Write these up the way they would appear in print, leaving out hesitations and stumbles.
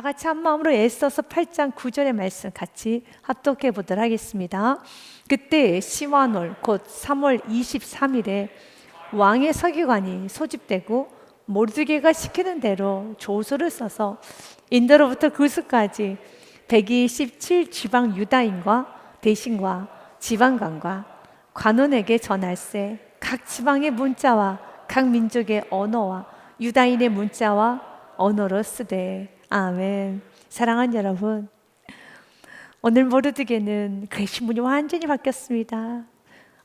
같이 한 마음으로 애써서 8장 9절의 말씀 같이 합독해 보도록 하겠습니다. 그때 시완월 곧 3월 23일에 왕의 서기관이 소집되고 모르드게가 시키는 대로 조서를 써서 인도로부터 구스까지 127 지방 유다인과 대신과 지방관과 관원에게 전할세. 각 지방의 문자와 각 민족의 언어와 유다인의 문자와 언어로 쓰되. 아멘. 사랑하는 여러분, 오늘 모르드게는 그의 신분이 완전히 바뀌었습니다.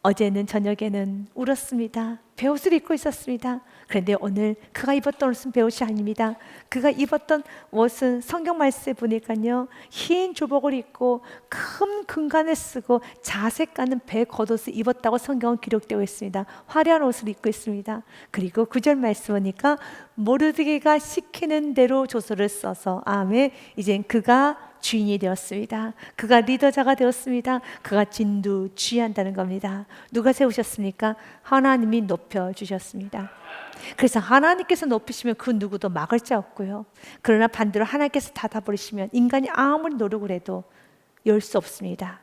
어제는 저녁에는 울었습니다. 베옷을 입고 있었습니다. 그런데 오늘 그가 입었던 옷은 베옷이 아닙니다. 그가 입었던 옷은 성경 말씀에 보니까요, 흰 조복을 입고 큰 금관을 쓰고 자색 가는 배 겉옷을 입었다고 성경은 기록되어 있습니다. 화려한 옷을 입고 있습니다. 그리고 9절 말씀 보니까 모르드게가 시키는 대로 조서를 써서, 아멘, 이젠 그가 주인이 되었습니다. 그가 리더자가 되었습니다. 그가 진두지휘한다는 겁니다. 누가 세우셨습니까? 하나님이 높여주셨습니다. 그래서 하나님께서 높이시면 그 누구도 막을 자 없고요. 그러나 반대로 하나님께서 닫아버리시면 인간이 아무리 노력을 해도 열 수 없습니다.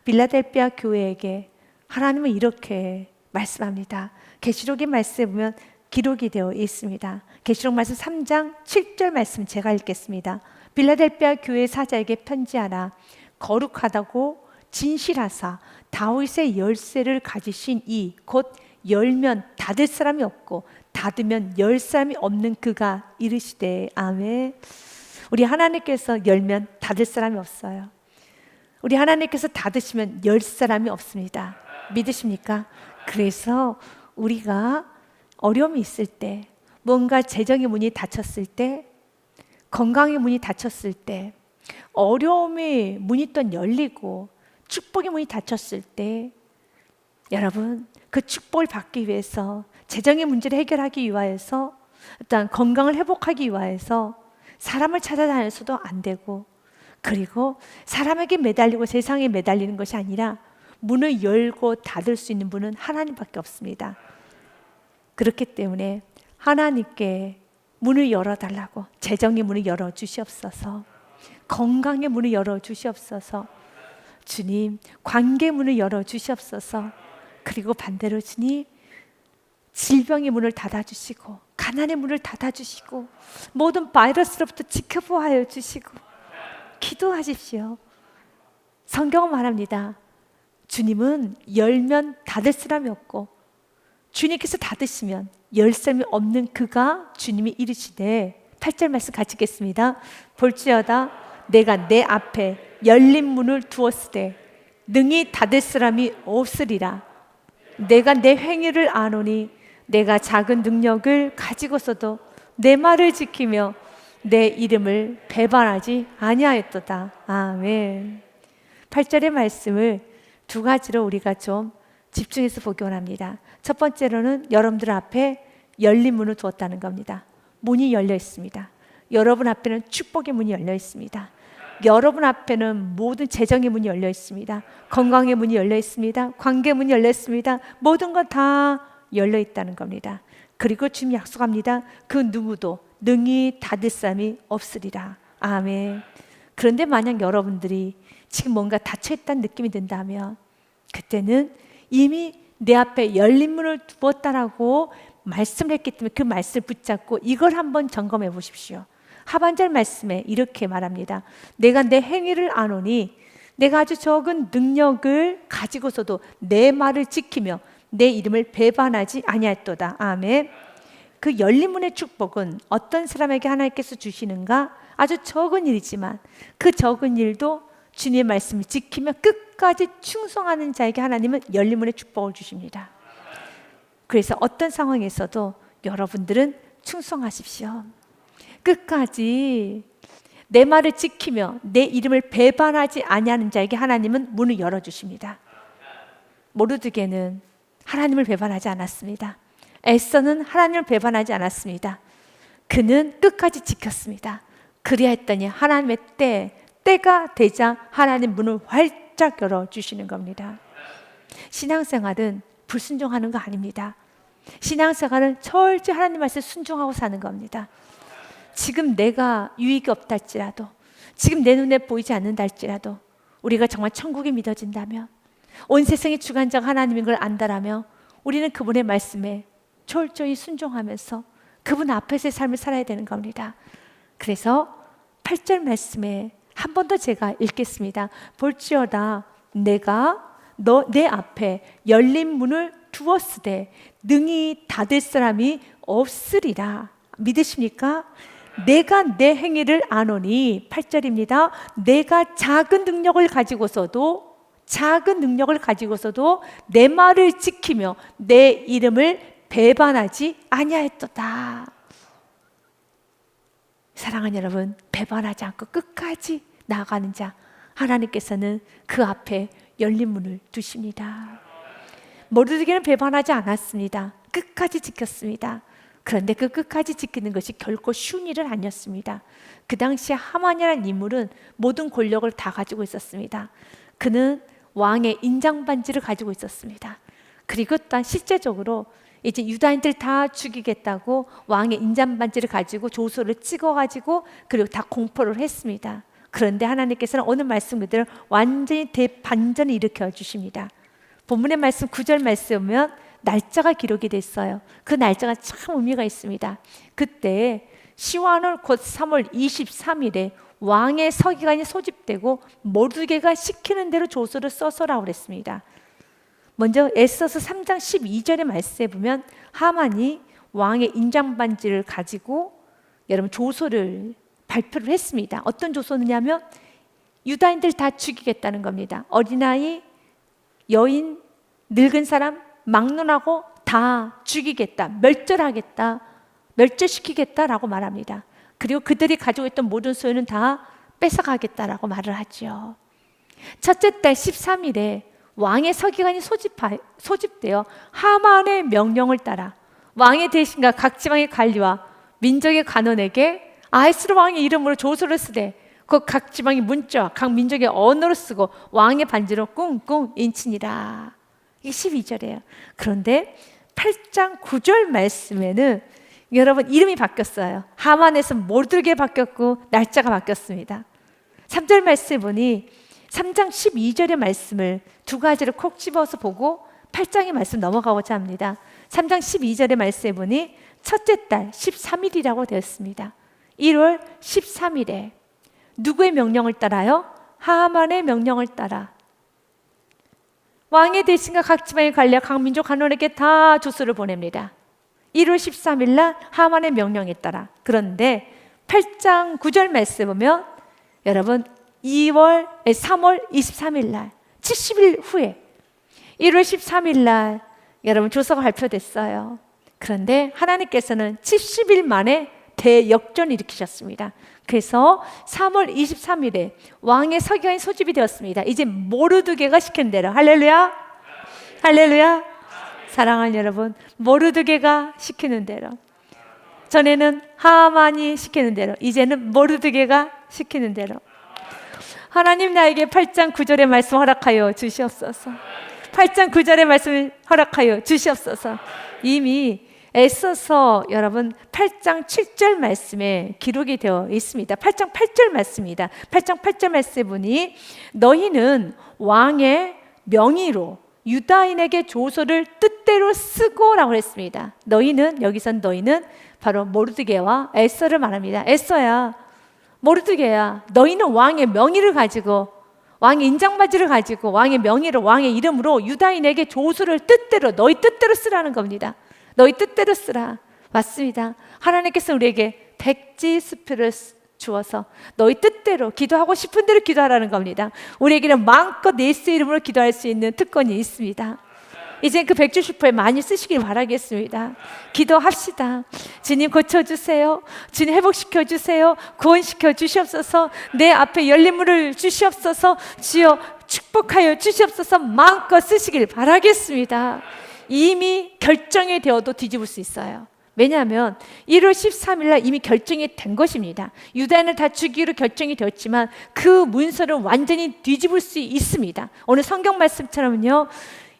빌라델피아 교회에게 하나님은 이렇게 말씀합니다. 계시록의 말씀에 보면 기록이 되어 있습니다. 계시록 말씀 3장 7절 말씀 제가 읽겠습니다. 빌라델피아 교회 사자에게 편지하라. 거룩하다고 진실하사 다윗의 열쇠를 가지신 이 곧 열면 닫을 사람이 없고 닫으면 열 사람이 없는 그가 이르시되. 아멘. 우리 하나님께서 열면 닫을 사람이 없어요. 우리 하나님께서 닫으시면 열 사람이 없습니다. 믿으십니까? 그래서 우리가 어려움이 있을 때, 뭔가 재정의 문이 닫혔을 때, 건강의 문이 닫혔을 때, 어려움의 문이 또 열리고 축복의 문이 닫혔을 때, 여러분, 그 축복을 받기 위해서, 재정의 문제를 해결하기 위해서, 일단 건강을 회복하기 위해서 사람을 찾아다녀서도 안 되고, 그리고 사람에게 매달리고 세상에 매달리는 것이 아니라 문을 열고 닫을 수 있는 분은 하나님밖에 없습니다. 그렇기 때문에 하나님께 문을 열어달라고, 재정의 문을 열어주시옵소서, 건강의 문을 열어주시옵소서, 주님 관계 문을 열어주시옵소서, 그리고 반대로 주님 질병의 문을 닫아주시고 가난의 문을 닫아주시고 모든 바이러스로부터 지켜보아 주시고 기도하십시오. 성경은 말합니다. 주님은 열면 닫을 사람이 없고 주님께서 닫으시면 열 사람이 없는 그가 주님이 이르시되. 8절 말씀 같이 읽겠습니다. 볼지어다 내가 내 앞에 열린 문을 두었으되 능히 닫을 사람이 없으리라. 내가 내 행위를 아노니 내가 작은 능력을 가지고서도 내 말을 지키며 내 이름을 배반하지 아니하였도다. 아멘. 8절의 말씀을 두 가지로 우리가 좀 집중해서 보기 원합니다. 첫 번째로는 여러분들 앞에 열린 문을 두었다는 겁니다. 문이 열려 있습니다. 여러분 앞에는 축복의 문이 열려 있습니다. 여러분 앞에는 모든 재정의 문이 열려 있습니다. 건강의 문이 열려 있습니다. 관계 문이 열려 있습니다. 모든 건 다 열려 있다는 겁니다. 그리고 주님 약속합니다. 그 누구도 능히 닫을 사람이 없으리라. 아멘. 그런데 만약 여러분들이 지금 뭔가 닫혀있다는 느낌이 든다면 그때는 이미 내 앞에 열린 문을 두었다라고 말씀을 했기 때문에 그 말씀을 붙잡고 이걸 한번 점검해 보십시오. 하반절 말씀에 이렇게 말합니다. 내가 내 행위를 아노니 내가 아주 적은 능력을 가지고서도 내 말을 지키며 내 이름을 배반하지 아니하였도다. 아멘. 그 열린 문의 축복은 어떤 사람에게 하나님께서 주시는가? 아주 적은 일이지만 그 적은 일도 주님의 말씀을 지키며 끝까지 충성하는 자에게 하나님은 열린 문의 축복을 주십니다. 그래서 어떤 상황에서도 여러분들은 충성하십시오. 끝까지 내 말을 지키며 내 이름을 배반하지 아니하는 자에게 하나님은 문을 열어주십니다. 모르드게는 하나님을 배반하지 않았습니다. 에스더는 하나님을 배반하지 않았습니다. 그는 끝까지 지켰습니다. 그리하였더니 하나님의 때가 되자 하나님 문을 활짝 열어주시는 겁니다. 신앙생활은 불순종하는 거 아닙니다. 신앙생활은 철저히 하나님 말씀에 순종하고 사는 겁니다. 지금 내가 유익이 없다 할지라도, 지금 내 눈에 보이지 않는다 할지라도 우리가 정말 천국이 믿어진다면, 온 세상의 주관자가 하나님인 걸 안다라면 우리는 그분의 말씀에 철저히 순종하면서 그분 앞에서의 삶을 살아야 되는 겁니다. 그래서 8절 말씀에 한 번 더 제가 읽겠습니다. 볼지어다 내가 내 앞에 열린 문을 두었으되 능히 닫을 사람이 없으리라. 믿으십니까? 내가 내 행위를 아노니, 8절입니다. 내가 작은 능력을 가지고서도 내 말을 지키며 내 이름을 배반하지 아니하였도다. 사랑하는 여러분, 배반하지 않고 끝까지 나아가는 자, 하나님께서는 그 앞에 열린 문을 두십니다. 모르드게는 배반하지 않았습니다. 끝까지 지켰습니다. 그런데 그 끝까지 지키는 것이 결코 쉬운 일은 아니었습니다. 그 당시에 하만이라는 인물은 모든 권력을 다 가지고 있었습니다. 그는 왕의 인장반지를 가지고 있었습니다. 그리고 또한 실제적으로 이제 유다인들 다 죽이겠다고 왕의 인장반지를 가지고 조소를 찍어가지고 그리고 다 공포를 했습니다. 그런데 하나님께서는 오늘 말씀 그대로 완전히 대반전을 일으켜 주십니다. 본문의 말씀 9절 말씀 보면 날짜가 기록이 됐어요. 그 날짜가 참 의미가 있습니다. 그때 시완월 곧 3월 23일에 왕의 서기관이 소집되고 모르드게가 시키는 대로 조서를 써서라고 그랬습니다. 먼저 에스더서 3장 12절의 말씀에 보면 하만이 왕의 인장반지를 가지고 여러분 조서를 발표를 했습니다. 어떤 조서느냐면 유다인들 다 죽이겠다는 겁니다. 어린아이, 여인, 늙은 사람, 막론하고 다 죽이겠다, 멸절시키겠다라고 말합니다. 그리고 그들이 가지고 있던 모든 소유는 다 뺏어가겠다라고 말을 하죠. 첫째 달 13일에 왕의 서기관이 소집되어 하만의 명령을 따라 왕의 대신과 각 지방의 관리와 민족의 관원에게 아하스로 왕의 이름으로 조서를 쓰되 그 각 지방의 문자와 각 민족의 언어로 쓰고 왕의 반지로 꿍꿍 인치니라. 이게 12절이에요. 그런데 8장 9절 말씀에는 여러분 이름이 바뀌었어요. 하만에서 모르드게 바뀌었고 날짜가 바뀌었습니다. 3절 말씀에 보니 3장 12절의 말씀을 두 가지를 콕 집어서 보고 8장의 말씀 넘어가고자 합니다. 3장 12절의 말씀에 보니 첫째 달 13일이라고 되었습니다. 1월 13일에 누구의 명령을 따라요? 하만의 명령을 따라 왕의 대신과 각 지방의 관리와 각 민족 관원에게 다 조서를 보냅니다. 1월 13일 날 하만의 명령에 따라. 그런데 8장 9절 말씀 보면 여러분 3월 23일 날 70일 후에 1월 13일 날 여러분 조서가 발표됐어요. 그런데 하나님께서는 70일 만에 대역전을 일으키셨습니다. 그래서 3월 23일에 왕의 서기관이 소집이 되었습니다. 이제 모르드게가 시킨 대로, 할렐루야, 할렐루야. 사랑하는 여러분, 모르드게가 시키는 대로, 전에는 하만이 시키는 대로, 이제는 모르드게가 시키는 대로 하나님 나에게 8장 9절의 말씀 허락하여 주시옵소서. 8장 9절의 말씀을 허락하여 주시옵소서. 이미 에스더서 여러분 8장 7절 말씀에 기록이 되어 있습니다. 8장 8절 말씀입니다. 8장 8절 말씀에 보니 너희는 왕의 명의로 유다인에게 조서를 뜻대로 쓰고라고 했습니다. 너희는, 여기선 너희는 바로 모르드게와 에스더를 말합니다. 에스더야, 모르드게야, 너희는 왕의 명의를 가지고, 왕의 인장바지를 가지고 왕의 명의로, 왕의 이름으로 유다인에게 조서를 뜻대로, 너희 뜻대로 쓰라는 겁니다. 너희 뜻대로 쓰라. 맞습니다. 하나님께서 우리에게 백지수표를 주어서 너희 뜻대로, 기도하고 싶은 대로 기도하라는 겁니다. 우리에게는 마음껏 예수의 이름으로 기도할 수 있는 특권이 있습니다. 이제 그 백지수표에 많이 쓰시길 바라겠습니다. 기도합시다. 주님 고쳐주세요. 주님 회복시켜주세요. 구원시켜 주시옵소서. 내 앞에 열린 문을 주시옵소서. 주여 축복하여 주시옵소서. 마음껏 쓰시길 바라겠습니다. 이미 결정이 되어도 뒤집을 수 있어요. 왜냐하면 1월 13일 날 이미 결정이 된 것입니다. 유다인을 다 죽이기로 결정이 되었지만 그 문서를 완전히 뒤집을 수 있습니다. 오늘 성경 말씀처럼요,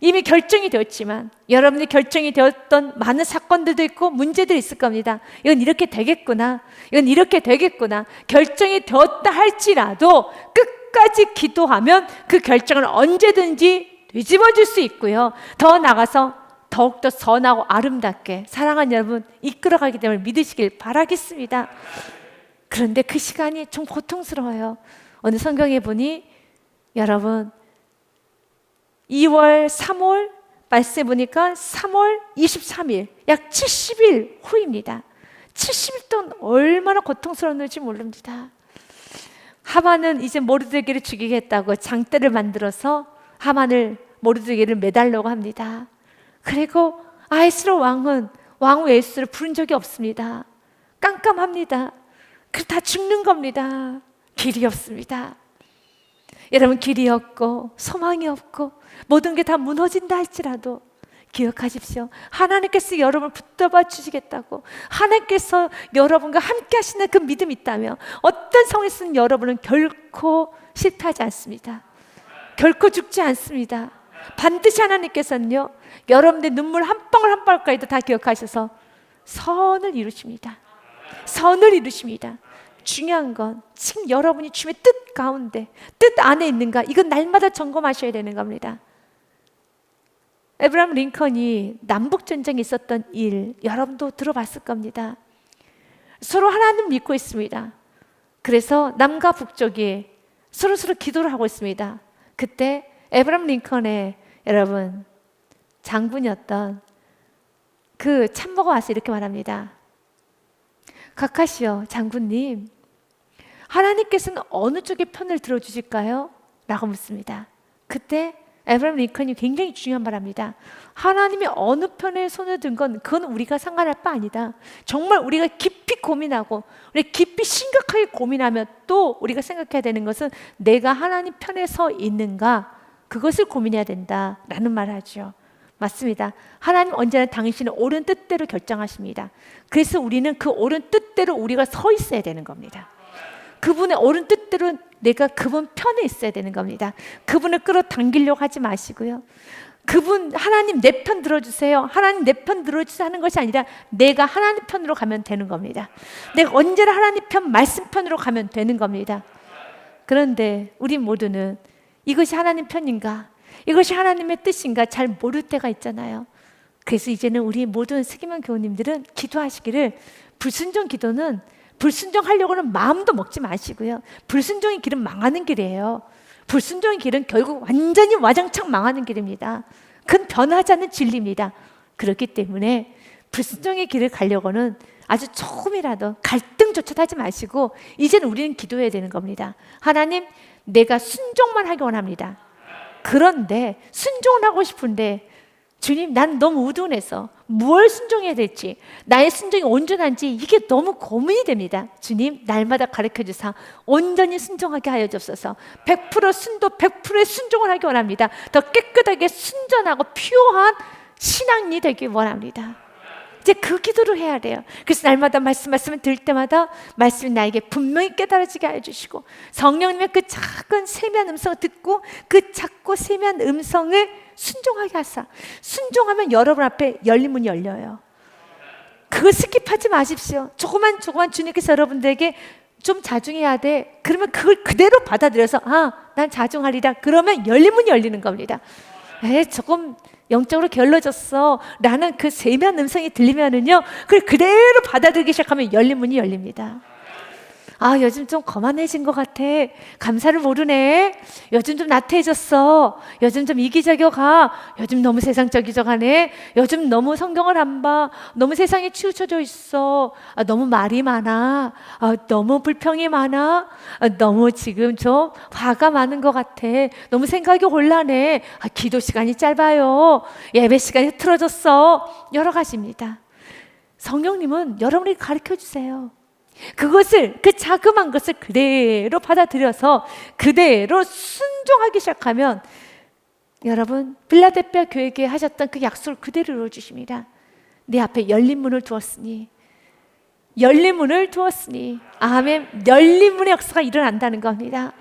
이미 결정이 되었지만 여러분이 결정이 되었던 많은 사건들도 있고 문제들이 있을 겁니다. 이건 이렇게 되겠구나, 이건 이렇게 되겠구나. 결정이 되었다 할지라도 끝까지 기도하면 그 결정을 언제든지 뒤집어줄 수 있고요. 더 나아가서 더욱더 선하고 아름답게 사랑하는 여러분 이끌어가기 때문에 믿으시길 바라겠습니다. 그런데 그 시간이 좀 고통스러워요. 어느 성경에 보니 여러분 2월, 3월 말씀해 보니까 3월 23일 약 70일 후입니다. 70일 동안 얼마나 고통스러웠는지 모릅니다. 하만은 이제 모르드게를 죽이겠다고 장대를 만들어서 하만을 모르드게를 매달려고 합니다. 그리고 아하스로 왕은 왕 웨스를 부른 적이 없습니다. 깜깜합니다. 그 다 죽는 겁니다. 길이 없습니다. 여러분, 길이 없고 소망이 없고 모든 게 다 무너진다 할지라도 기억하십시오. 하나님께서 여러분을 붙잡아 주시겠다고, 하나님께서 여러분과 함께 하시는 그 믿음이 있다면 어떤 상황에서는 여러분은 결코 실패하지 않습니다. 결코 죽지 않습니다. 반드시 하나님께서는요 여러분의 눈물 한 방울 한 방울까지도 다 기억하셔서 선을 이루십니다. 선을 이루십니다. 중요한 건 지금 여러분이 주님의 뜻 가운데, 뜻 안에 있는가, 이건 날마다 점검하셔야 되는 겁니다. 에브라임 링컨이 남북전쟁에 있었던 일 여러분도 들어봤을 겁니다. 서로 하나님 믿고 있습니다. 그래서 남과 북쪽이 서로 기도를 하고 있습니다. 그때 에브라임 링컨의 여러분 장군이었던 그 참모가 와서 이렇게 말합니다. 카카시오 장군님, 하나님께서는 어느 쪽의 편을 들어주실까요? 라고 묻습니다. 그때 에브라임 링컨이 굉장히 중요한 말합니다. 하나님이 어느 편에 손을 든 건 그건 우리가 상관할 바 아니다. 정말 우리가 깊이 고민하고 우리 깊이 심각하게 고민하면 또 우리가 생각해야 되는 것은 내가 하나님 편에 서 있는가, 그것을 고민해야 된다라는 말을 하죠. 맞습니다. 하나님 언제나 당신의 옳은 뜻대로 결정하십니다. 그래서 우리는 그 옳은 뜻대로 우리가 서 있어야 되는 겁니다. 그분의 옳은 뜻대로 내가 그분 편에 있어야 되는 겁니다. 그분을 끌어당기려고 하지 마시고요. 그분 하나님 내 편 들어주세요, 하나님 내 편 들어주세요 하는 것이 아니라 내가 하나님 편으로 가면 되는 겁니다. 내가 언제나 하나님 편, 말씀 편으로 가면 되는 겁니다. 그런데 우리 모두는 이것이 하나님 편인가, 이것이 하나님의 뜻인가 잘 모를 때가 있잖아요. 그래서 이제는 우리 모든 세기만 교우님들은 기도하시기를, 불순종 기도는 불순종하려고는 마음도 먹지 마시고요. 불순종의 길은 망하는 길이에요. 불순종의 길은 결국 완전히 와장창 망하는 길입니다. 그건 변하지 않는 진리입니다. 그렇기 때문에 불순종의 길을 가려고는 아주 조금이라도 갈등조차도 하지 마시고 이제는 우리는 기도해야 되는 겁니다. 하나님, 내가 순종만 하기 원합니다. 그런데 순종을 하고 싶은데 주님, 난 너무 우둔해서 뭘 순종해야 될지, 나의 순종이 온전한지 이게 너무 고민이 됩니다. 주님, 날마다 가르쳐 주사 온전히 순종하게 하여 주옵소서. 100% 순도 100%의 순종을 하기 원합니다. 더 깨끗하게 순전하고 피오한 신앙이 되기 원합니다. 이제 그 기도를 해야 돼요. 그래서 날마다 말씀을 들을 때마다 말씀이 나에게 분명히 깨달아지게 해주시고, 성령님의 그 작은 세미한 음성을 듣고 그 작고 세미한 음성을 순종하게 하사, 순종하면 여러분 앞에 열린 문이 열려요. 그거 스킵하지 마십시오. 조그만 주님께서 여러분들에게 좀 자중해야 돼, 그러면 그걸 그대로 받아들여서 난 자중하리라, 그러면 열린 문이 열리는 겁니다. 조금 영적으로 게을러졌어 라는 그 세미한 음성이 들리면은요, 그걸 그대로 받아들이기 시작하면 열린 문이 열립니다. 요즘 좀 거만해진 것 같아, 감사를 모르네, 요즘 좀 나태해졌어, 요즘 좀 이기적이가, 요즘 너무 세상적이져 가네, 요즘 너무 성경을 안 봐, 너무 세상에 치우쳐져 있어, 너무 말이 많아, 너무 불평이 많아, 너무 지금 좀 화가 많은 것 같아, 너무 생각이 곤란해, 기도 시간이 짧아요, 예배 시간이 흐트러졌어, 여러 가지입니다. 성령님은 여러분에게 가르쳐 주세요. 그것을, 그 자그마한 것을 그대로 받아들여서 그대로 순종하기 시작하면 여러분, 빌라델피아 교회에게 하셨던 그 약속을 그대로 이루어주십니다. 내 앞에 열린 문을 두었으니, 열린 문을 두었으니, 아멘, 열린 문의 역사가 일어난다는 겁니다.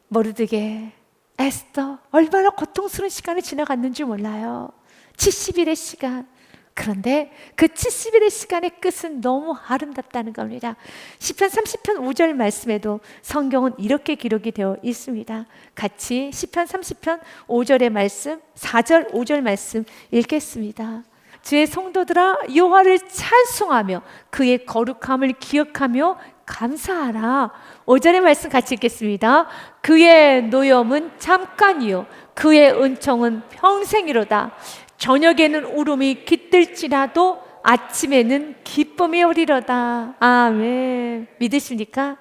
모르드게 에스더 얼마나 고통스러운 시간이 지나갔는지 몰라요. 70일의 시간. 그런데 그 70일의 시간의 끝은 너무 아름답다는 겁니다. 시편 30편 5절 말씀에도 성경은 이렇게 기록이 되어 있습니다. 같이 시편 30편 5절의 말씀, 4절 5절 말씀 읽겠습니다. 주의 성도들아 여호와를 찬송하며 그의 거룩함을 기억하며 감사하라. 5절의 말씀 같이 읽겠습니다. 그의 노염은 잠깐이요 그의 은총은 평생이로다. 저녁에는 울음이 깃들지라도 아침에는 기쁨이 오리로다. 아멘. 믿으십니까?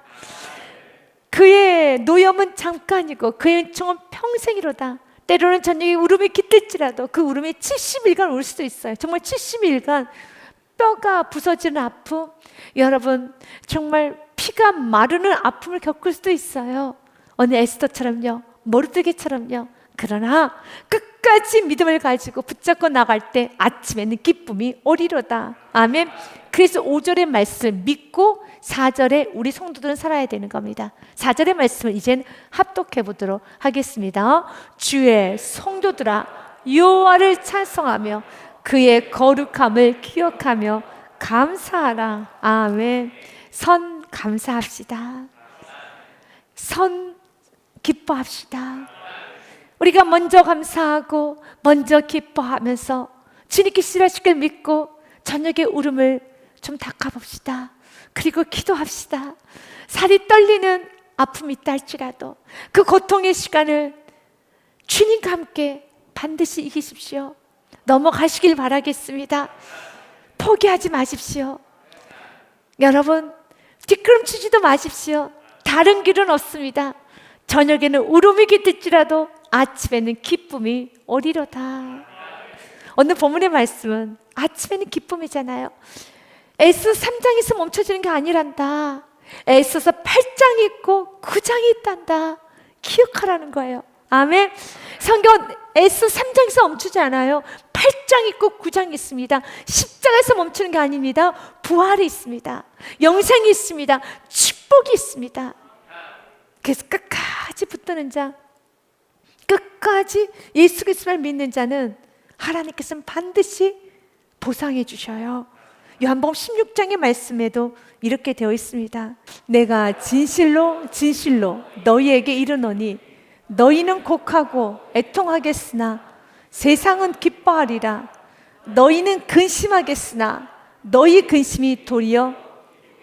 그의 노염은 잠깐이고 그의 은총은 평생이로다. 때로는 저녁에 울음이 깃들지라도 그 울음이 70일간 울 수도 있어요. 정말 70일간 뼈가 부서지는 아픔, 여러분 정말 피가 마르는 아픔을 겪을 수도 있어요. 어느 에스더처럼요, 모르드게처럼요. 그러나 끝까지 믿음을 가지고 붙잡고 나갈 때 아침에는 기쁨이 오리로다. 아멘. 그래서 5절의 말씀 믿고 4절에 우리 성도들은 살아야 되는 겁니다. 4절의 말씀을 이젠 합독해 보도록 하겠습니다. 주의 성도들아 여호와를 찬송하며 그의 거룩함을 기억하며 감사하라. 아멘. 선 감사합시다. 선 기뻐합시다. 우리가 먼저 감사하고 먼저 기뻐하면서 주님께 실하시길 믿고 저녁에 울음을 좀 닦아봅시다. 그리고 기도합시다. 살이 떨리는 아픔이 있다 할지라도 그 고통의 시간을 주님과 함께 반드시 이기십시오. 넘어가시길 바라겠습니다. 포기하지 마십시오. 여러분 뒷걸음치지도 마십시오. 다른 길은 없습니다. 저녁에는 울음이 깃들지라도 아침에는 기쁨이 오리로다. 오늘 본문의 말씀은 아침에는 기쁨이잖아요. 에스더 3장에서 멈춰지는 게 아니란다. 에스더서 8장이 있고 9장이 있단다. 기억하라는 거예요. 아멘. 성경 에스더 3장에서 멈추지 않아요. 8장 있고 9장 있습니다. 십자가에서 멈추는 게 아닙니다. 부활이 있습니다. 영생이 있습니다. 축복이 있습니다. 그래서 끝까지 붙드는 자, 끝까지 예수 그리스도를 믿는 자는 하나님께서는 반드시 보상해 주셔요. 요한복음 16장의 말씀에도 이렇게 되어 있습니다. 내가 진실로 진실로 너희에게 이르노니 너희는 곡하고 애통하겠으나 세상은 기뻐하리라. 너희는 근심하겠으나 너희 근심이 도리어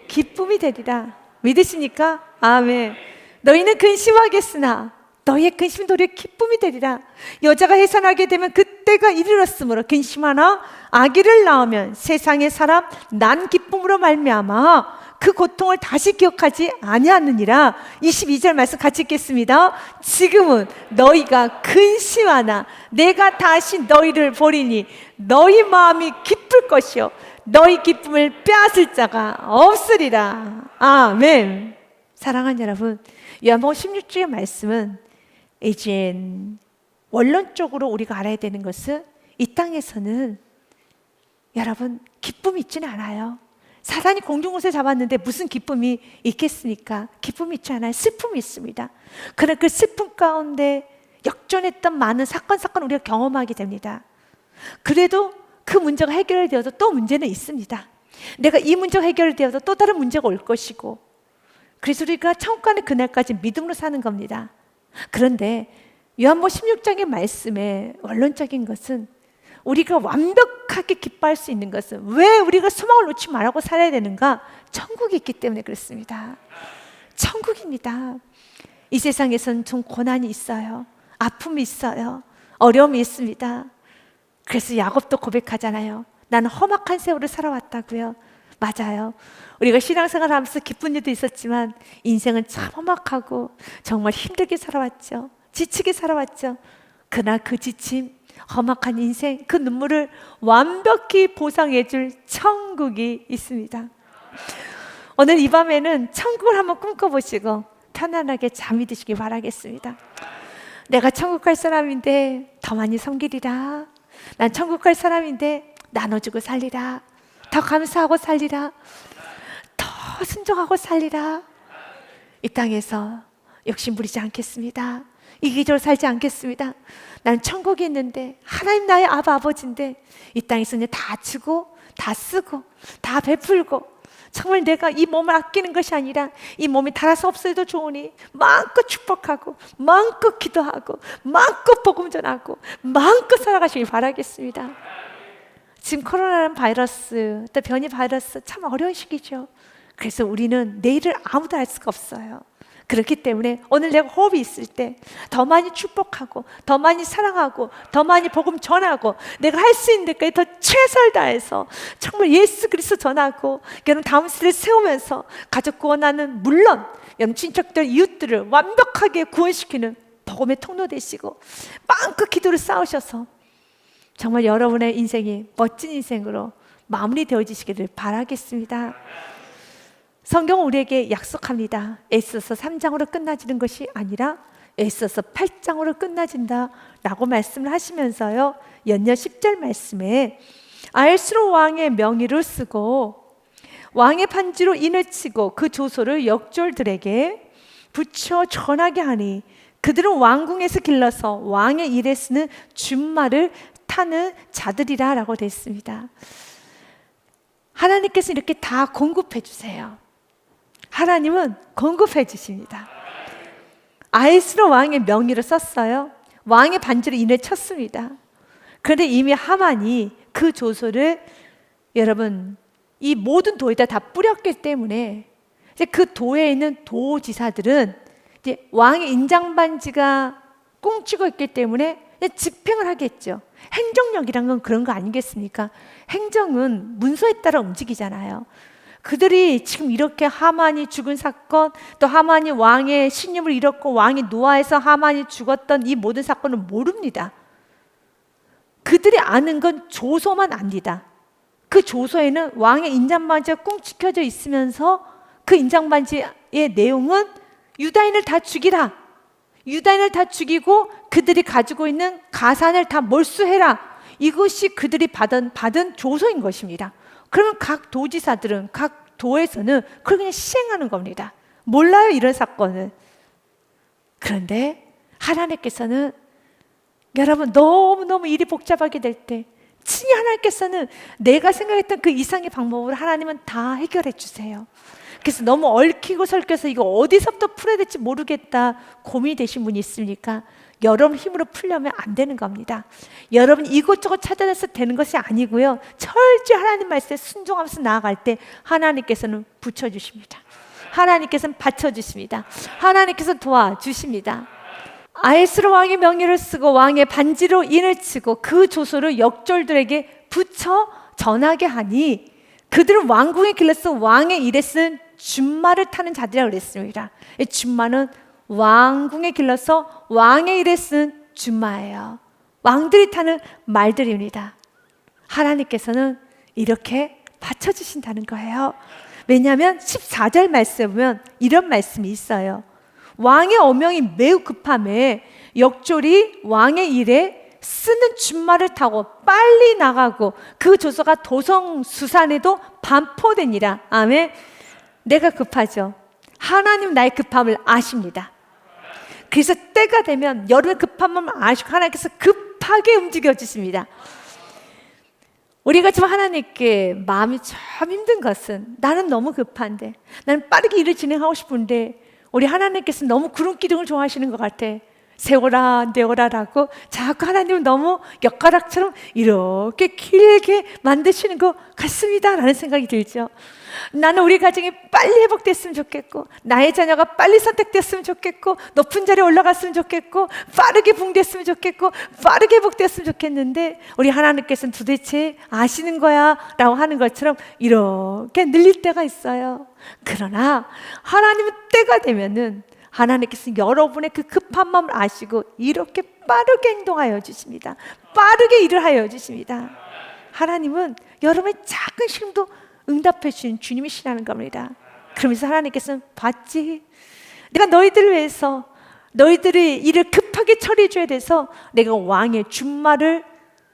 기쁨이 되리라. 믿으십니까? 아멘. 너희는 근심하겠으나 너희의 근심이 도리어 기쁨이 되리라. 여자가 해산하게 되면 그때가 이르렀으므로 근심하나 아기를 낳으면 세상의 사람 난 기쁨으로 말미암아 그 고통을 다시 기억하지 아니하느니라. 22절 말씀 같이 읽겠습니다. 지금은 너희가 근심하나 내가 다시 너희를 보리니 너희 마음이 기쁠 것이요 너희 기쁨을 빼앗을 자가 없으리라. 아멘. 사랑하는 여러분, 요한복음 16장의 말씀은 이젠 원론적으로 우리가 알아야 되는 것은 이 땅에서는 여러분 기쁨이 있지는 않아요. 사단이 공중옷을 잡았는데 무슨 기쁨이 있겠습니까? 기쁨이 있지 않아요. 슬픔이 있습니다. 그러나 그 슬픔 가운데 역전했던 많은 사건 우리가 경험하게 됩니다. 그래도 그 문제가 해결되어도 또 문제는 있습니다. 내가 이 문제가 해결되어도 또 다른 문제가 올 것이고, 그래서 우리가 천국 가는 그날까지 믿음으로 사는 겁니다. 그런데 요한복음 16장의 말씀의 원론적인 것은 우리가 완벽하게 기뻐할 수 있는 것은 왜 우리가 소망을 놓지 말라고 살아야 되는가? 천국이 있기 때문에 그렇습니다. 천국입니다. 이 세상에서는 좀 고난이 있어요. 아픔이 있어요. 어려움이 있습니다. 그래서 야곱도 고백하잖아요. 나는 험악한 세월을 살아왔다고요. 맞아요. 우리가 신앙생활 하면서 기쁜 일도 있었지만 인생은 참 험악하고 정말 힘들게 살아왔죠. 지치게 살아왔죠. 그러나 그 지침, 험악한 인생, 그 눈물을 완벽히 보상해 줄 천국이 있습니다. 오늘 이 밤에는 천국을 한번 꿈꿔보시고 편안하게 잠이 드시기 바라겠습니다. 내가 천국 갈 사람인데 더 많이 섬기리라. 난 천국 갈 사람인데 나눠주고 살리라. 더 감사하고 살리라. 더 순종하고 살리라. 이 땅에서 욕심 부리지 않겠습니다. 이 기적으로 살지 않겠습니다. 나는 천국에 있는데 하나님 나의 아버지인데 이 땅에서 이제 다 주고 다 쓰고 다 베풀고 정말 내가 이 몸을 아끼는 것이 아니라 이 몸이 닳아서 없어도 좋으니 마음껏 축복하고 마음껏 기도하고 마음껏 복음 전하고 마음껏 살아가시길 바라겠습니다. 지금 코로나라는 바이러스, 또 변이 바이러스 참 어려운 시기죠. 그래서 우리는 내일을 아무도 알 수가 없어요. 그렇기 때문에 오늘 내가 호흡이 있을 때 더 많이 축복하고 더 많이 사랑하고 더 많이 복음 전하고 내가 할 수 있는 데까지 더 최선을 다해서 정말 예수 그리스도 전하고 여러분 다음 세대를 세우면서 가족 구원하는 물론 여러분 친척들 이웃들을 완벽하게 구원시키는 복음의 통로 되시고 마음껏 기도를 쌓으셔서 정말 여러분의 인생이 멋진 인생으로 마무리되어지시기를 바라겠습니다. 성경은 우리에게 약속합니다. 에스더서 3장으로 끝나지는 것이 아니라 에스더서 8장으로 끝나진다 라고 말씀을 하시면서요, 연녀 10절 말씀에 아헬스로 왕의 명의를 쓰고 왕의 반지로 인을 치고 그 조소를 역졸들에게 붙여 전하게 하니 그들은 왕궁에서 길러서 왕의 일에 쓰는 준말을 타는 자들이라 라고 되어 있습니다. 하나님께서 이렇게 다 공급해 주세요. 하나님은 공급해 주십니다. 아헬스로 왕의 명의를 썼어요. 왕의 반지로 인을 쳤습니다. 그런데 이미 하만이 그 조소를 여러분 이 모든 도에다 다 뿌렸기 때문에 이제 그 도에 있는 도지사들은 이제 왕의 인장 반지가 꽁치고 있기 때문에 집행을 하겠죠. 행정력이란 건 그런 거 아니겠습니까? 행정은 문서에 따라 움직이잖아요. 그들이 지금 이렇게 하만이 죽은 사건, 또 하만이 왕의 신임을 잃었고 왕이 노아해서 하만이 죽었던 이 모든 사건을 모릅니다. 그들이 아는 건 조서만 압니다. 그 조서에는 왕의 인장반지가 꽁치켜져 있으면서 그 인장반지의 내용은 유다인을 다 죽이라, 유다인을 다 죽이고 그들이 가지고 있는 가산을 다 몰수해라, 이것이 그들이 받은 조서인 것입니다. 그러면 각 도지사들은 각 도에서는 그걸 그냥 시행하는 겁니다. 몰라요, 이런 사건을. 그런데 하나님께서는 여러분 너무너무 일이 복잡하게 될 때 친히 하나님께서는 내가 생각했던 그 이상의 방법으로 하나님은 다 해결해 주세요. 그래서 너무 얽히고 설켜서 이거 어디서부터 풀어야 될지 모르겠다 고민이 되신 분이 있습니까? 여러분 힘으로 풀려면 안 되는 겁니다. 여러분 이것저것 찾아내서 되는 것이 아니고요, 철저히 하나님 말씀에 순종하면서 나아갈 때 하나님께서는 붙여주십니다. 하나님께서는 받쳐주십니다. 하나님께서 도와주십니다. 아헬스로 왕의 명의를 쓰고 왕의 반지로 인을 치고 그 조소를 역졸들에게 붙여 전하게 하니 그들은 왕궁에 길러서 왕의 일에 쓴 준말을 타는 자들이라고 그랬습니다. 이 준말은 왕궁에 길러서 왕의 일에 쓴 준마예요. 왕들이 타는 말들입니다. 하나님께서는 이렇게 받쳐주신다는 거예요. 왜냐하면 14절 말씀에 보면 이런 말씀이 있어요. 왕의 어명이 매우 급함에 역졸이 왕의 일에 쓰는 준말을 타고 빨리 나가고 그 조서가 도성수산에도 반포되니라. 아멘. 내가 급하죠. 하나님 나의 급함을 아십니다. 그래서 때가 되면 여러분의 급함을 아시고 하나님께서 급하게 움직여 주십니다. 우리가 지금 하나님께 마음이 참 힘든 것은 나는 너무 급한데, 나는 빠르게 일을 진행하고 싶은데 우리 하나님께서 너무 구름 기둥을 좋아하시는 것 같아. 세워라 내워라라고 자꾸 하나님은 너무 엿가락처럼 이렇게 길게 만드시는 것 같습니다 라는 생각이 들죠. 나는 우리 가정이 빨리 회복됐으면 좋겠고, 나의 자녀가 빨리 선택됐으면 좋겠고, 높은 자리에 올라갔으면 좋겠고, 빠르게 붕됐으면 좋겠고, 빠르게 회복됐으면 좋겠는데 우리 하나님께서는 도대체 아시는 거야 라고 하는 것처럼 이렇게 늘릴 때가 있어요. 그러나 하나님은 때가 되면은 하나님께서 여러분의 그 급한 마음을 아시고 이렇게 빠르게 행동하여 주십니다. 빠르게 일을 하여 주십니다. 하나님은 여러분의 작은 시름도 응답해 주신 주님이시라는 겁니다. 그러면서 하나님께서는 봤지? 내가 너희들을 위해서 너희들의 일을 급하게 처리해 줘야 돼서 내가 왕의 준말을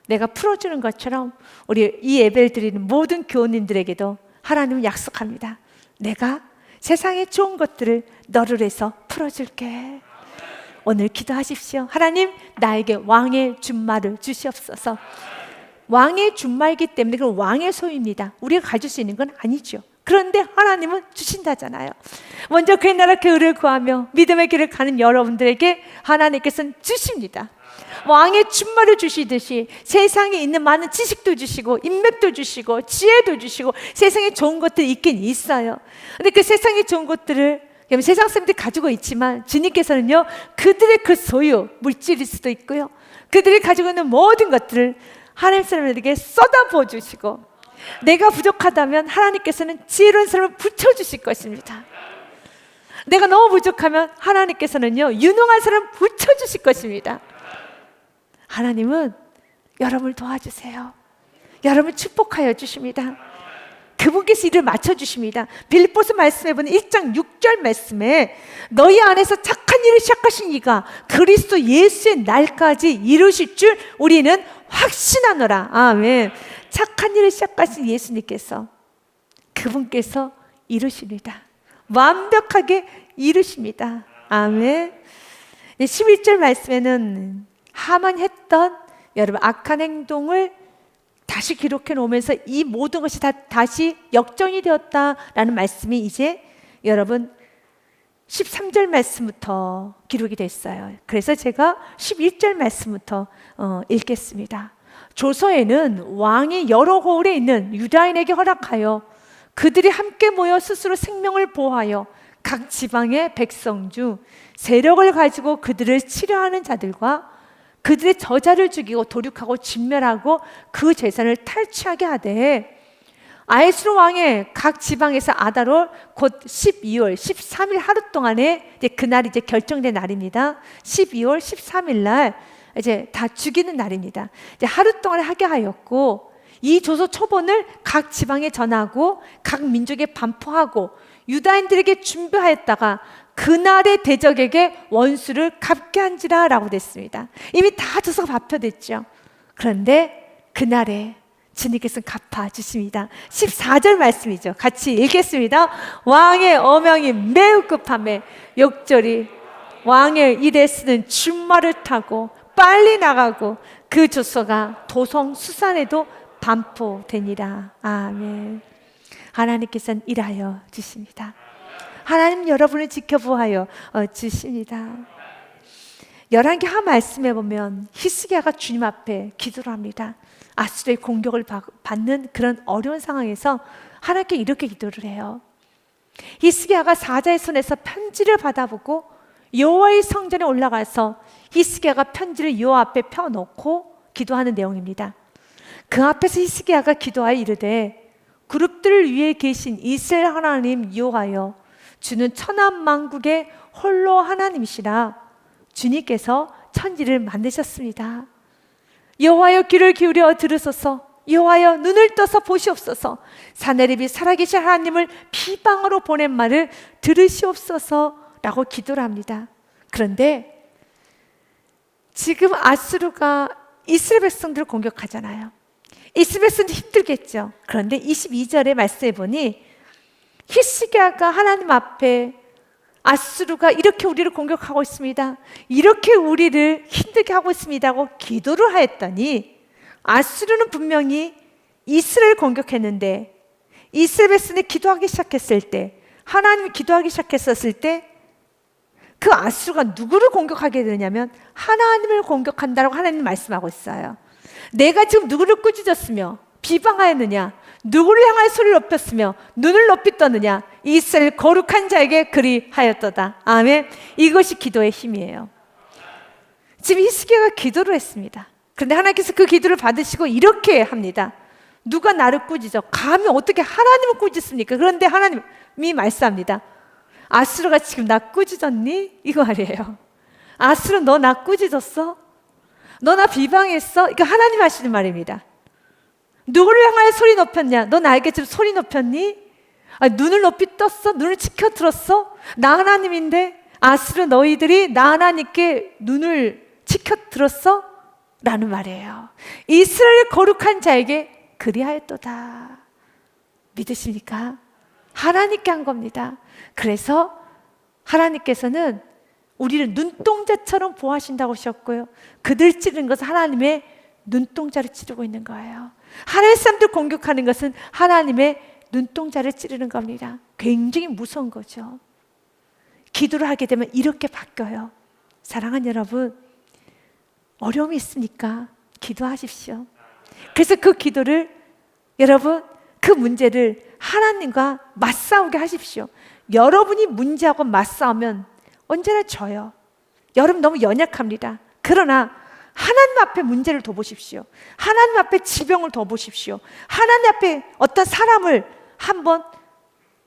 내가 풀어주는 것처럼 우리 이 예배를 드리는 모든 교우님들에게도 하나님은 약속합니다. 내가 세상의 좋은 것들을 너를 위해서 풀어줄게. 오늘 기도하십시오. 하나님, 나에게 왕의 준말을 주시옵소서. 왕의 준말이기 때문에 그건 왕의 소유입니다. 우리가 가질 수 있는 건 아니죠. 그런데 하나님은 주신다잖아요. 먼저 그의 나라 그 의를 구하며 믿음의 길을 가는 여러분들에게 하나님께서는 주십니다. 왕의 준말을 주시듯이 세상에 있는 많은 지식도 주시고 인맥도 주시고 지혜도 주시고 세상에 좋은 것들이 있긴 있어요. 근데 그 세상에 좋은 것들을 세상 사람들이 가지고 있지만 주님께서는요, 그들의 그 소유, 물질일 수도 있고요, 그들이 가지고 있는 모든 것들을 하나님 사람들에게 쏟아부어 주시고, 내가 부족하다면 하나님께서는 지혜로운 사람을 붙여주실 것입니다. 내가 너무 부족하면 하나님께서는요, 유능한 사람을 붙여주실 것입니다. 하나님은 여러분을 도와주세요. 여러분을 축복하여 주십니다. 그분께서 일을 맞춰주십니다. 빌립보서 말씀해 보면 1장 6절 말씀에 너희 안에서 착한 일을 시작하신 이가 그리스도 예수의 날까지 이루실 줄 우리는 확신하노라. 아멘. 착한 일을 시작하신 예수님께서, 그분께서 이루십니다. 완벽하게 이루십니다. 아멘. 11절 말씀에는 하만 했던 여러분 악한 행동을 다시 기록해 놓으면서 이 모든 것이 다시 역정이 되었다라는 말씀이 이제 여러분 13절 말씀부터 기록이 됐어요. 그래서 제가 11절 말씀부터 읽겠습니다. 조서에는 왕이 여러 고을에 있는 유다인에게 허락하여 그들이 함께 모여 스스로 생명을 보호하여 각 지방의 백성 중 세력을 가지고 그들을 치려하는 자들과 그들의 저자를 죽이고 도륙하고 진멸하고 그 재산을 탈취하게 하되, 아이스로 왕의 각 지방에서 아달월 곧 12월 13일 하루 동안에 이제 그날이 이제 결정된 날입니다. 12월 13일 날 이제 다 죽이는 날입니다. 이제 하루 동안에 하게 하였고, 이 조서 초본을 각 지방에 전하고 각 민족에 반포하고 유다인들에게 준비하였다가 그날의 대적에게 원수를 갚게 한지라 라고 됐습니다. 이미 다 조서가 발표됐죠. 그런데 그날에 주님께서는 갚아주십니다. 14절 말씀이죠. 같이 읽겠습니다. 왕의 어명이 매우 급함에 역절이 왕의 일에 쓰는 준말을 타고 빨리 나가고 그 조서가 도성 수산에도 반포되니라. 아멘. 하나님께서는 일하여 주십니다. 하나님 여러분을 지켜보아요 주십니다. 열왕기 하 말씀에 보면 히스기야가 주님 앞에 기도를 합니다. 아수르의 공격을 받는 그런 어려운 상황에서 하나님께 이렇게 기도를 해요. 히스기야가 사자의 손에서 편지를 받아보고 여호와의 성전에 올라가서 히스기야가 편지를 여호와 앞에 펴놓고 기도하는 내용입니다. 그 앞에서 히스기야가 기도하여 이르되, 그룹들을 위해 계신 이스라엘 하나님 여호와여, 주는 천하만국의 홀로 하나님이시라. 주님께서 천지를 만드셨습니다. 여호와여 귀를 기울여 들으소서. 여호와여 눈을 떠서 보시옵소서. 사내립이 살아계신 하나님을 비방으로 보낸 말을 들으시옵소서라고 기도를 합니다. 그런데 지금 아수르가 이스라엘 백성들을 공격하잖아요. 이스라엘 백성들 힘들겠죠. 그런데 22절의 말씀에 보니 히스기야가 하나님 앞에 아수르가 이렇게 우리를 공격하고 있습니다, 이렇게 우리를 힘들게 하고 있습니다 하고 기도를 하였더니, 아수르는 분명히 이스라엘을 공격했는데 이스라엘 백성이 기도하기 시작했을 때, 하나님이 기도하기 시작했었을 때 그 아수르가 누구를 공격하게 되냐면 하나님을 공격한다라고 하나님 말씀하고 있어요. 내가 지금 누구를 꾸짖었으며 비방하였느냐, 누구를 향하여 소리를 높였으며 눈을 높이 떴느냐, 이스라엘 거룩한 자에게 그리하였도다. 아멘. 이것이 기도의 힘이에요. 지금 히스기야가 기도를 했습니다. 그런데 하나님께서 그 기도를 받으시고 이렇게 합니다. 누가 나를 꾸짖어? 감히 어떻게 하나님을 꾸짖습니까? 그런데 하나님이 말씀합니다. 아수르가 지금 나 꾸짖었니? 이거 말이에요. 아수르 너 나 꾸짖었어? 너 나 비방했어? 이거 하나님 하시는 말입니다. 누구를 향하여 소리 높였냐? 너 나에게 지금 소리 높였니? 눈을 높이 떴어? 눈을 치켜 들었어? 나 하나님인데 아수르 너희들이 나 하나님께 눈을 치켜 들었어? 라는 말이에요. 이스라엘 거룩한 자에게 그리하였도다. 믿으십니까? 하나님께 한 겁니다. 그래서 하나님께서는 우리를 눈동자처럼 보호하신다고 하셨고요. 그들 찌르는 것은 하나님의 눈동자를 찌르고 있는 거예요. 하나님의 사람들 공격하는 것은 하나님의 눈동자를 찌르는 겁니다. 굉장히 무서운 거죠. 기도를 하게 되면 이렇게 바뀌어요. 사랑하는 여러분, 어려움이 있으니까 기도하십시오. 그래서 그 기도를 여러분, 그 문제를 하나님과 맞싸우게 하십시오. 여러분이 문제하고 맞싸우면 언제나 져요. 여러분 너무 연약합니다. 그러나 하나님 앞에 문제를 둬보십시오. 하나님 앞에 질병을 둬보십시오. 하나님 앞에 어떤 사람을 한번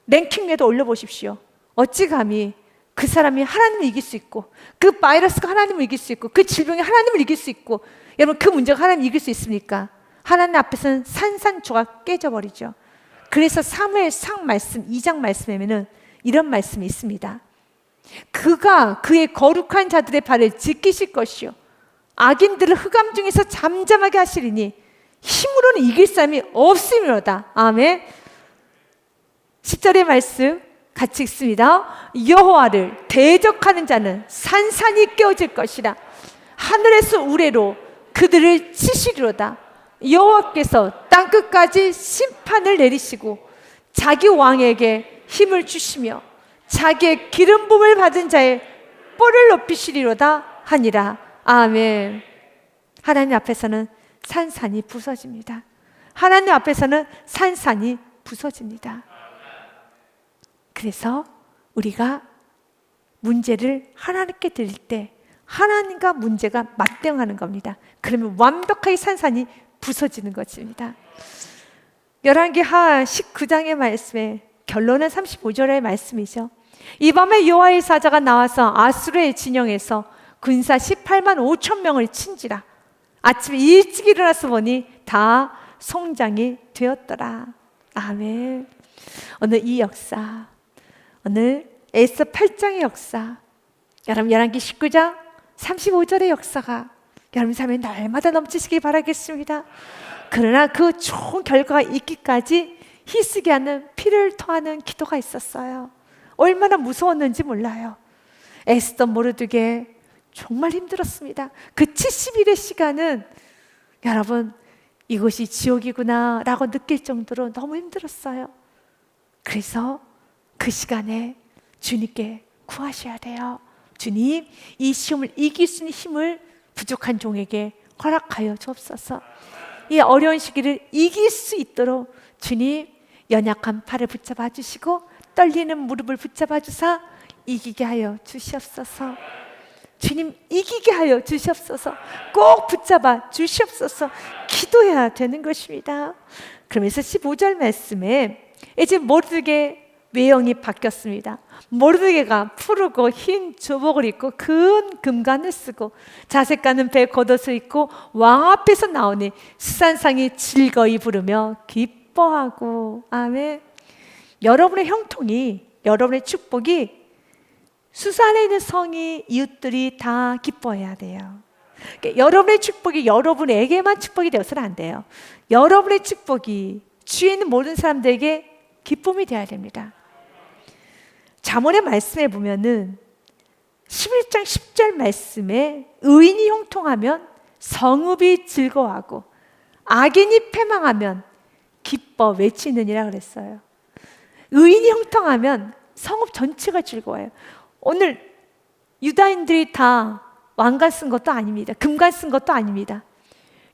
랭킹에도 올려보십시오. 어찌 감히 그 사람이 하나님을 이길 수 있고, 그 바이러스가 하나님을 이길 수 있고, 그 질병이 하나님을 이길 수 있고, 여러분 그 문제가 하나님을 이길 수 있습니까? 하나님 앞에서는 산산조각 깨져버리죠. 그래서 사무엘상 말씀 2장 말씀에는 이런 말씀이 있습니다. 그가 그의 거룩한 자들의 발을 지키실 것이요 악인들을 흑암 중에서 잠잠하게 하시리니 힘으로는 이길 사람이 없음이로다. 아멘. 10절의 말씀 같이 읽습니다. 여호와를 대적하는 자는 산산이 깨어질 것이라. 하늘에서 우레로 그들을 치시리로다. 여호와께서 땅끝까지 심판을 내리시고 자기 왕에게 힘을 주시며 자기의 기름 부음을 받은 자의 뿔을 높이시리로다 하니라. 아멘. 하나님 앞에서는 산산이 부서집니다. 하나님 앞에서는 산산이 부서집니다. 그래서 우리가 문제를 하나님께 드릴 때 하나님과 문제가 맞대응하는 겁니다. 그러면 완벽하게 산산이 부서지는 것입니다. 열왕기하 19장의 말씀에 결론은 35절의 말씀이죠. 이 밤에 여호와의 사자가 나와서 아수르의 진영에서 군사 18만 5천 명을 친지라. 아침에 일찍 일어나서 보니 다 송장이 되었더라. 아멘. 오늘 이 역사, 오늘 에스더 8장의 역사, 여러분 열왕기 19장 35절의 역사가 여러분 삶에 날마다 넘치시길 바라겠습니다. 그러나 그 좋은 결과가 있기까지 히스기야는 피를 토하는 기도가 있었어요. 얼마나 무서웠는지 몰라요. 에스더 모르드게 정말 힘들었습니다. 그 70일의 시간은 여러분 이것이 지옥이구나 라고 느낄 정도로 너무 힘들었어요. 그래서 그 시간에 주님께 구하셔야 돼요. 주님, 이 시험을 이길 수 있는 힘을 부족한 종에게 허락하여 주옵소서. 이 어려운 시기를 이길 수 있도록 주님 연약한 팔을 붙잡아 주시고 떨리는 무릎을 붙잡아 주사 이기게 하여 주시옵소서. 주님 이기게 하여 주시옵소서. 꼭 붙잡아 주시옵소서. 기도해야 되는 것입니다. 그러면서 15절 말씀에 이제 모르드게 외형이 바뀌었습니다. 모르드게가 푸르고 흰 조복을 입고 큰 금관을 쓰고 자색가는 배 겉옷을 입고 왕 앞에서 나오니 수산상이 즐거이 부르며 기뻐하고. 아멘. 여러분의 형통이, 여러분의 축복이 수산에 있는 성이 이웃들이 다 기뻐해야 돼요. 그러니까 여러분의 축복이 여러분에게만 축복이 되어서는 안 돼요. 여러분의 축복이 주위에 있는 모든 사람들에게 기쁨이 되어야 됩니다. 잠언의 말씀에 보면은 11장 10절 말씀에 의인이 형통하면 성읍이 즐거워하고 악인이 패망하면 기뻐 외치느니라 그랬어요. 의인이 형통하면 성읍 전체가 즐거워요. 오늘 유다인들이 다 왕관 쓴 것도 아닙니다. 금관 쓴 것도 아닙니다.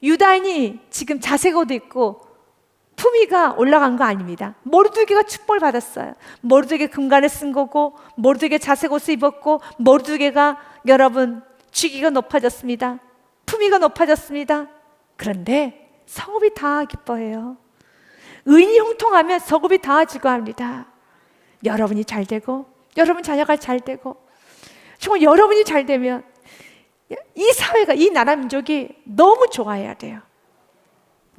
유다인이 지금 자색 옷 입고 품위가 올라간 거 아닙니다. 모르드게가 축복을 받았어요. 모르드게 금관을 쓴 거고 모르드게 자색 옷을 입었고 모르드게가 여러분 직위가 높아졌습니다. 품위가 높아졌습니다. 그런데 성읍이 다 기뻐해요. 의인이 형통하면 성읍이 다 즐거워합니다. 여러분이 잘 되고 여러분 자녀가 잘 되고 정말 여러분이 잘 되면 이 사회가, 이 나라 민족이 너무 좋아해야 돼요.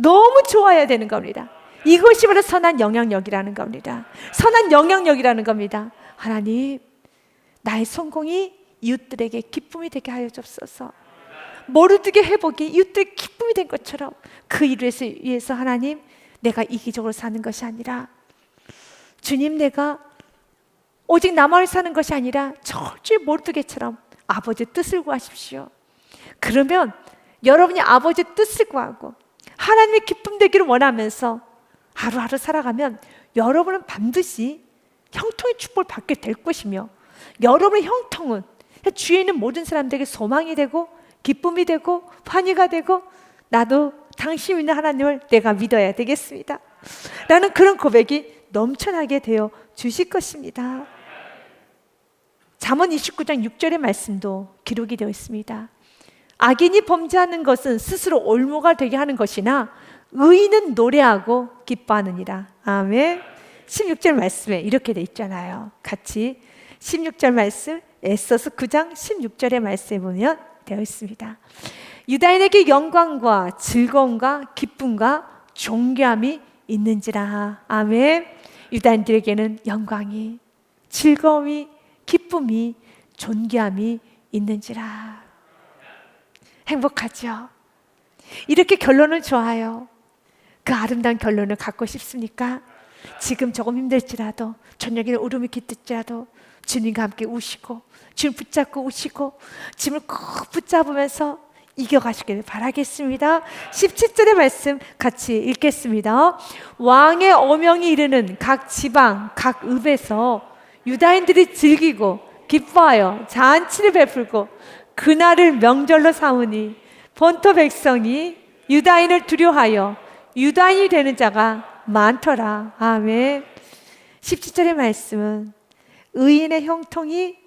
너무 좋아야 되는 겁니다. 이것이 바로 선한 영향력이라는 겁니다. 선한 영향력이라는 겁니다. 하나님, 나의 성공이 이웃들에게 기쁨이 되게 하여 주옵소서. 모르드게 회복이 이웃들에게 기쁨이 된 것처럼 그 일을 위해서 하나님, 내가 이기적으로 사는 것이 아니라 주님, 내가 오직 나만을 사는 것이 아니라 철저히 모르드게처럼 아버지의 뜻을 구하십시오. 그러면 여러분이 아버지의 뜻을 구하고 하나님의 기쁨 되기를 원하면서 하루하루 살아가면 여러분은 반드시 형통의 축복을 받게 될 것이며, 여러분의 형통은 주위에 있는 모든 사람들에게 소망이 되고 기쁨이 되고 환희가 되고, 나도 당신 믿는 하나님을 내가 믿어야 되겠습니다 라는 그런 고백이 넘쳐나게 되어 주실 것입니다. 잠언 29장 6절의 말씀도 기록이 되어 있습니다. 악인이 범죄하는 것은 스스로 올무가 되게 하는 것이나 의인은 노래하고 기뻐하느니라. 아멘. 16절 말씀에 이렇게 돼 있잖아요. 같이 16절 말씀, 에스더서 9장 16절의 말씀에 보면 되어 있습니다. 유다인에게 영광과 즐거움과 기쁨과 존귀함이 있는지라. 아멘. 유다인들에게는 영광이, 즐거움이, 기쁨이, 존귀함이 있는지라. 행복하죠? 이렇게 결론은 좋아요. 그 아름다운 결론을 갖고 싶습니까? 지금 조금 힘들지라도, 저녁에 울음이 깃들지라도 주님과 함께 우시고, 주님 붙잡고 우시고, 주님을 꼭 붙잡으면서 이겨가시기를 바라겠습니다. 17절의 말씀 같이 읽겠습니다. 왕의 어명이 이르는 각 지방, 각 읍에서 유다인들이 즐기고 기뻐하여 잔치를 베풀고 그날을 명절로 삼으니 본토 백성이 유다인을 두려워하여 유다인이 되는 자가 많더라. 아멘. 17절의 말씀은 의인의 형통이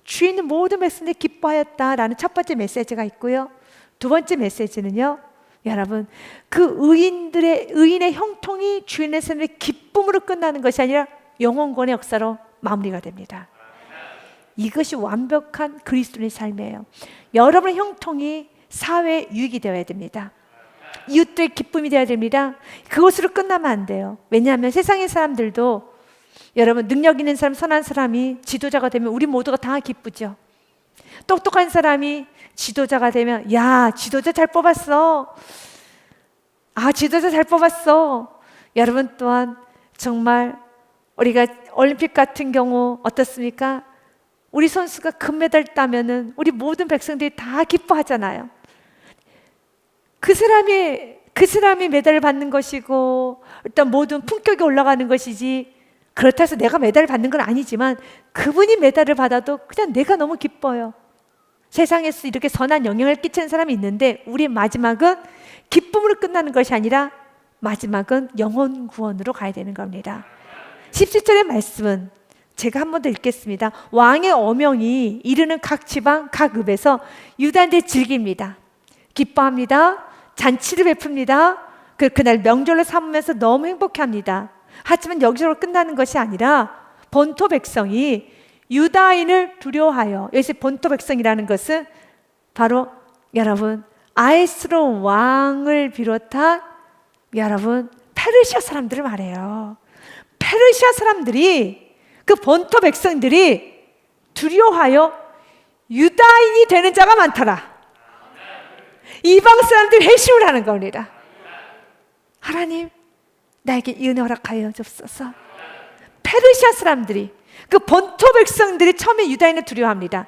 주인 있는 모든 백성들이 기뻐하였다라는 첫 번째 메시지가 있고요. 두 번째 메시지는요, 여러분, 그 의인의 형통이 주인의 삶의 기쁨으로 끝나는 것이 아니라 영원권의 역사로 마무리가 됩니다. 이것이 완벽한 그리스도인의 삶이에요. 여러분의 형통이 사회에 유익이 되어야 됩니다. 이웃들의 기쁨이 되어야 됩니다. 그것으로 끝나면 안 돼요. 왜냐하면 세상의 사람들도, 여러분, 능력 있는 사람, 선한 사람이 지도자가 되면 우리 모두가 다 기쁘죠. 똑똑한 사람이 지도자가 되면, 야, 지도자 잘 뽑았어. 아, 지도자 잘 뽑았어. 여러분 또한 정말 우리가 올림픽 같은 경우 어떻습니까? 우리 선수가 금메달 따면은 우리 모든 백성들이 다 기뻐하잖아요. 그 사람이 메달을 받는 것이고 일단 모든 품격이 올라가는 것이지, 그렇다 해서 내가 메달을 받는 건 아니지만 그분이 메달을 받아도 그냥 내가 너무 기뻐요. 세상에서 이렇게 선한 영향을 끼치는 사람이 있는데 우리의 마지막은 기쁨으로 끝나는 것이 아니라 마지막은 영혼 구원으로 가야 되는 겁니다. 17절의 말씀은 제가 한 번 더 읽겠습니다. 왕의 어명이 이르는 각 지방 각 읍에서 유다인들이 즐깁니다. 기뻐합니다. 잔치를 베풉니다. 그날 명절로 삼으면서 너무 행복해합니다. 하지만 여기서 끝나는 것이 아니라 본토 백성이 유다인을 두려워하여, 여기서 본토 백성이라는 것은 바로 여러분 아하스로 왕을 비롯한 여러분 페르시아 사람들을 말해요. 페르시아 사람들이, 그 본토 백성들이 두려워하여 유다인이 되는 자가 많더라. 이방 사람들이 회심을 하는 겁니다. 하나님, 나에게 이 은혜 허락하여 주옵소서. 페르시아 사람들이, 그 본토 백성들이 처음에 유다인을 두려워합니다.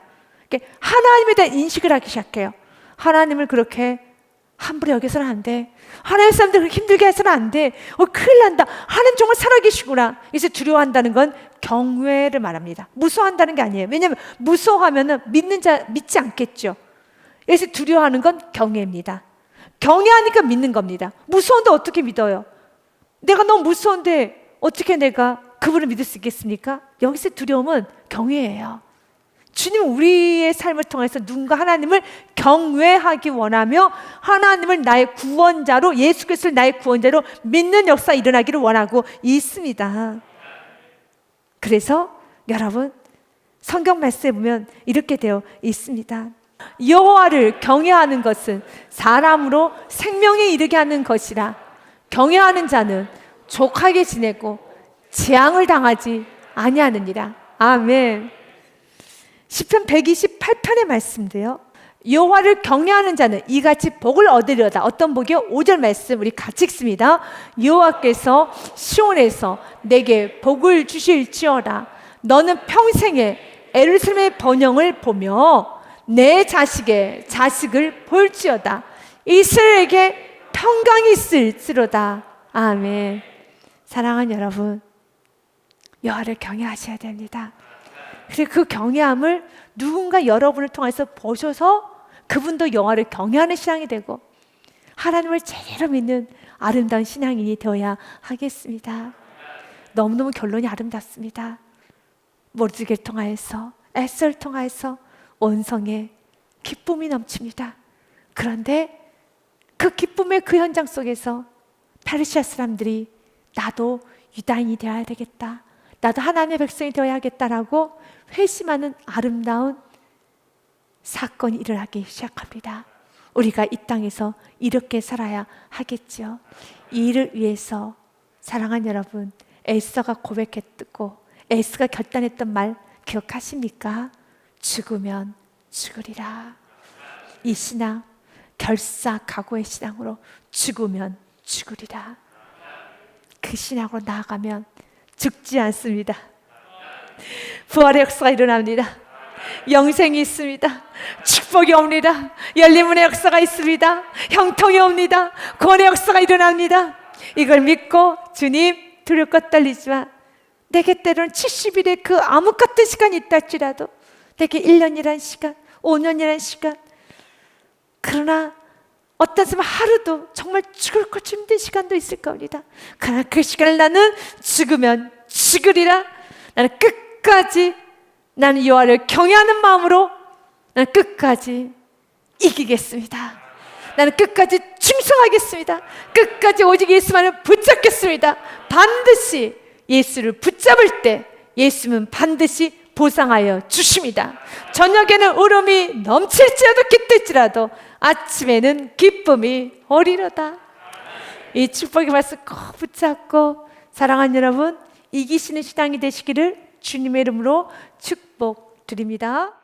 하나님에 대한 인식을 하기 시작해요. 하나님을 그렇게 함부로 여겨서는 안 돼. 하나님 사람들 그렇게 힘들게 해서는 안 돼. 큰일 난다. 하나님 정말 살아계시구나. 이제 두려워한다는 건 경외를 말합니다. 무서워한다는 게 아니에요. 왜냐하면 무서워하면 믿지 않겠죠. 그래서 두려워하는 건 경외입니다. 경외하니까 믿는 겁니다. 무서운데 어떻게 믿어요? 내가 너무 무서운데 어떻게 내가 그분을 믿을 수 있겠습니까? 여기서 두려움은 경외예요. 주님은 우리의 삶을 통해서 누군가 하나님을 경외하기 원하며 하나님을 나의 구원자로, 예수 그리스도를 나의 구원자로 믿는 역사가 일어나기를 원하고 있습니다. 그래서 여러분 성경 말씀에 보면 이렇게 되어 있습니다. 여호와를 경외하는 것은 사람으로 생명에 이르게 하는 것이라. 경외하는 자는 족하게 지내고 재앙을 당하지 아니하느니라. 아멘. 시편 128편의 말씀인데요, 여호와를 경외하는 자는 이같이 복을 얻으려다. 어떤 복이요? 5절 말씀 우리 같이 읽습니다. 여호와께서 시온에서 내게 복을 주실지어다. 너는 평생에 예루살렘의 번영을 보며 내 자식의 자식을 볼지어다. 이스라엘에게 평강이 있을지로다. 아멘. 사랑하는 여러분, 여호와를 경외하셔야 됩니다. 그리고 그 경외함을 누군가 여러분을 통해서 보셔서 그분도 여호와를 경외하는 신앙이 되고 하나님을 제대로 믿는 아름다운 신앙인이 되어야 하겠습니다. 너무너무 결론이 아름답습니다. 모르드게를 통하여서, 에스더를 통하여서 원성의 기쁨이 넘칩니다. 그런데 그 기쁨의 그 현장 속에서 페르시아 사람들이 나도 유다인이 되어야 되겠다, 나도 하나님의 백성이 되어야겠다라고 회심하는 아름다운 사건이 일어나기 시작합니다. 우리가 이 땅에서 이렇게 살아야 하겠죠. 이 일을 위해서 사랑하는 여러분, 에스더가 고백했고 에스더가 결단했던 말 기억하십니까? 죽으면 죽으리라. 이 신앙, 결사각오의 신앙으로 죽으면 죽으리라. 그 신앙으로 나아가면 죽지 않습니다. 부활의 역사가 일어납니다. 영생이 있습니다. 축복이 옵니다. 열림문의 역사가 있습니다. 형통이 옵니다. 구원의 역사가 일어납니다. 이걸 믿고 주님, 두렵고 떨리지만 내게 때로는 70일의 그 암흑 같은 시간이 있다 할지라도, 내게 1년이란 시간, 5년이란 시간, 그러나 어떤 사람은 하루도 정말 죽을 것 힘든 시간도 있을 겁니다. 그러나 그 시간을 나는 죽으면 죽으리라. 나는 끝까지, 나는 여호와를 경외하는 마음으로 나는 끝까지 이기겠습니다. 나는 끝까지 충성하겠습니다. 끝까지 오직 예수만을 붙잡겠습니다. 반드시 예수를 붙잡을 때 예수는 반드시 보상하여 주십니다. 저녁에는 울음이 넘칠지라도 깃들지라도 아침에는 기쁨이 오리로다. 이 축복의 말씀 꼭 붙잡고 사랑하는 여러분, 이기시는 신앙이 되시기를 주님의 이름으로 축복드립니다.